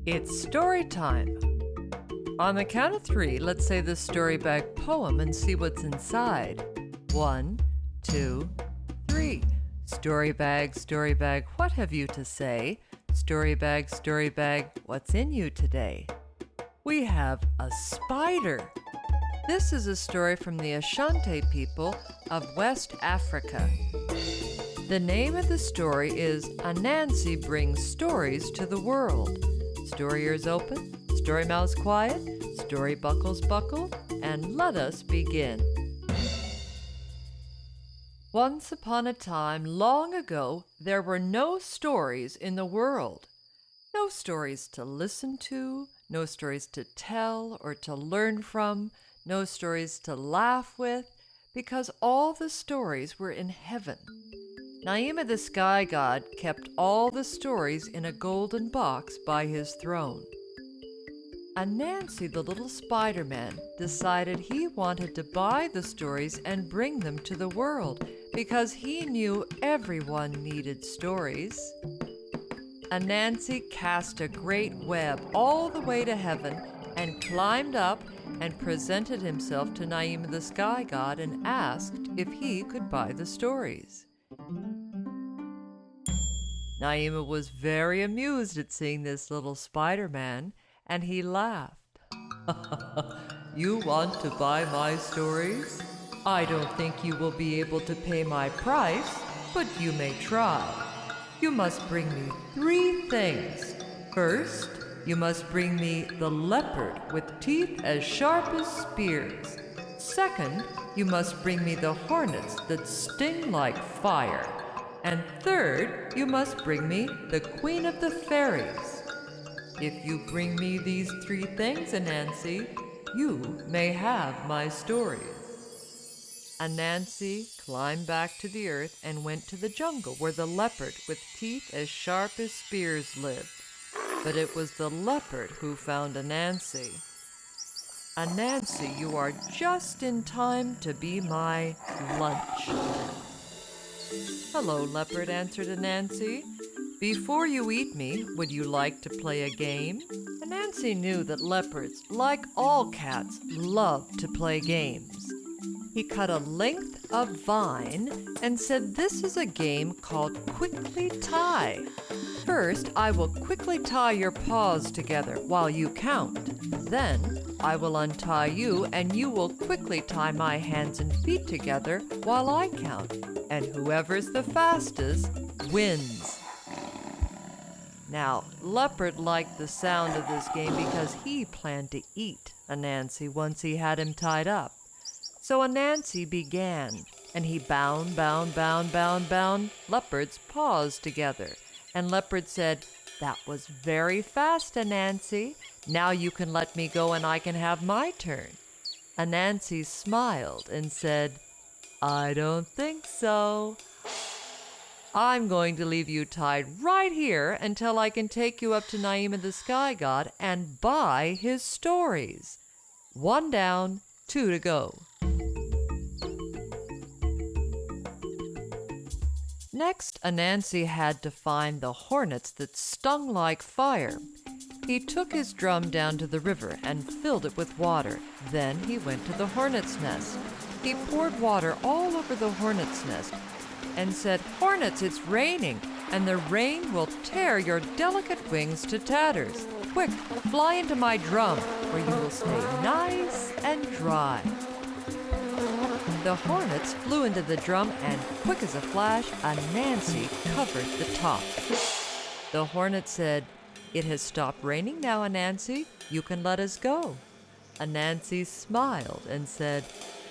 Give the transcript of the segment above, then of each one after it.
It's story time. On the count of 3, let's say the story bag poem and see what's inside. 1, 2, 3. Story bag, what have you to say? Story bag, what's in you today? We have a spider. This is a story from the Ashanti people of West Africa. The name of the story is Anansi Brings Stories to the World. Story ears open, story mouths quiet, story buckles buckle, and let us begin. Once upon a time, long ago, there were no stories in the world. No stories to listen to, no stories to tell or to learn from, no stories to laugh with, because all the stories were in heaven. Naima the sky god kept all the stories in a golden box by his throne. Anansi the little Spider-Man decided he wanted to buy the stories and bring them to the world because he knew everyone needed stories. Anansi cast a great web all the way to heaven and climbed up and presented himself to Naima the sky god and asked if he could buy the stories. Naima was very amused at seeing this little Spider-Man, and he laughed. You want to buy my stories? I don't think you will be able to pay my price, but you may try. You must bring me 3 things. First, you must bring me the leopard with teeth as sharp as spears. Second, you must bring me the hornets that sting like fire. And third, you must bring me the queen of the fairies. If you bring me these 3 things, Anansi, you may have my stories. Anansi climbed back to the earth and went to the jungle where the leopard with teeth as sharp as spears lived. But it was the leopard who found Anansi. Anansi, you are just in time to be my lunch. Hello, leopard, answered Anansi. Before you eat me, would you like to play a game? Anansi knew that leopards, like all cats, love to play games. He cut a length of vine and said, "This is a game called Quickly Tie. First, I will quickly tie your paws together while you count. Then, I will untie you and you will quickly tie my hands and feet together while I count. And whoever's the fastest wins." Now, Leopard liked the sound of this game because he planned to eat Anansi once he had him tied up. So Anansi began, and he bound Leopard's paws together. And Leopard said, "That was very fast, Anansi. Now you can let me go and I can have my turn." Anansi smiled and said, "I don't think so. I'm going to leave you tied right here until I can take you up to Naima the sky god and buy his stories. 1 down, 2 to go." Next, Anansi had to find the hornets that stung like fire. He took his drum down to the river and filled it with water. Then he went to the hornet's nest. He poured water all over the hornet's nest and said, "Hornets, it's raining, and the rain will tear your delicate wings to tatters. Quick, fly into my drum, where you will stay nice and dry." The hornets flew into the drum, and quick as a flash, Anansi covered the top. The hornet said, "It has stopped raining now, Anansi. You can let us go." Anansi smiled and said,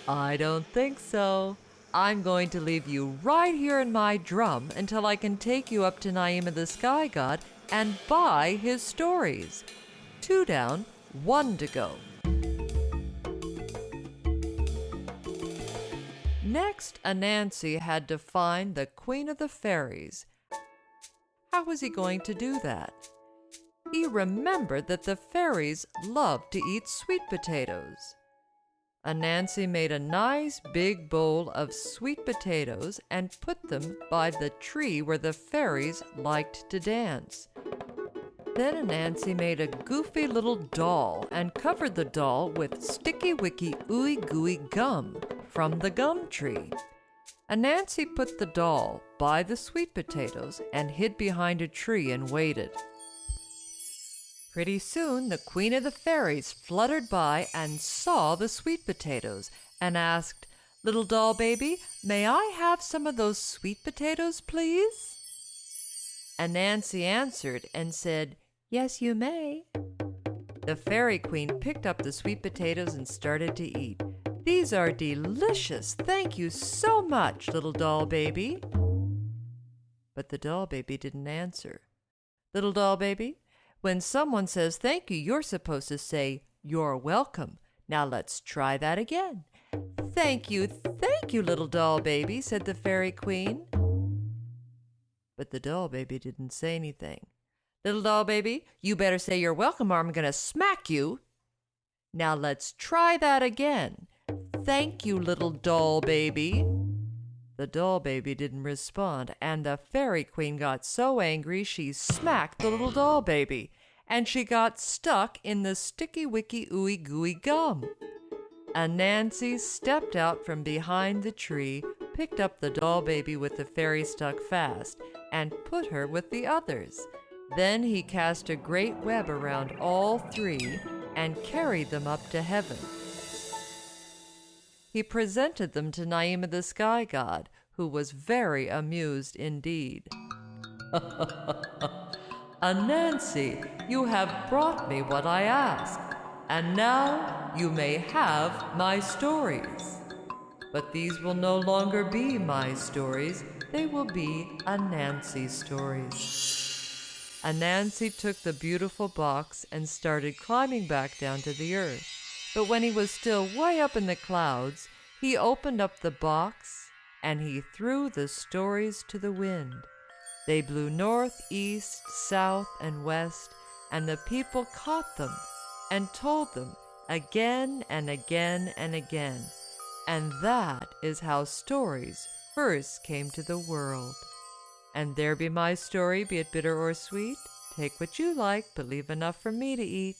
"I don't think so. I'm going to leave you right here in my drum until I can take you up to Naima the sky god and buy his stories. 2 down, 1 to go." Next, Anansi had to find the queen of the fairies. How was he going to do that? He remembered that the fairies loved to eat sweet potatoes. Anansi made a nice big bowl of sweet potatoes and put them by the tree where the fairies liked to dance. Then Anansi made a goofy little doll and covered the doll with sticky wicky ooey gooey gum from the gum tree. Anansi put the doll by the sweet potatoes and hid behind a tree and waited. Pretty soon the queen of the fairies fluttered by and saw the sweet potatoes and asked, "Little doll baby, may I have some of those sweet potatoes, please?" Anansi answered and said, "Yes, you may." The fairy queen picked up the sweet potatoes and started to eat. "These are delicious. Thank you so much, little doll baby." But the doll baby didn't answer. "Little doll baby, when someone says thank you, you're supposed to say, 'You're welcome.' Now let's try that again." Thank you, little doll baby," said the fairy queen. But the doll baby didn't say anything. "Little doll baby, you better say you're welcome or I'm going to smack you." "Now let's try that again. Thank you, little doll baby." The doll baby didn't respond, and the fairy queen got so angry she smacked the little doll baby, and she got stuck in the sticky wicky ooey gooey gum. Anansi stepped out from behind the tree, picked up the doll baby with the fairy stuck fast, and put her with the others. Then he cast a great web around all three and carried them up to heaven. He presented them to Naima the sky god, who was very amused indeed. "Anansi, you have brought me what I asked, and now you may have my stories. But these will no longer be my stories, they will be Anansi's stories." Anansi took the beautiful box and started climbing back down to the earth. But when he was still way up in the clouds, he opened up the box and he threw the stories to the wind. They blew north, east, south, and west, and the people caught them and told them again and again and again. And that is how stories first came to the world. And there be my story, be it bitter or sweet. Take what you like, but leave enough for me to eat.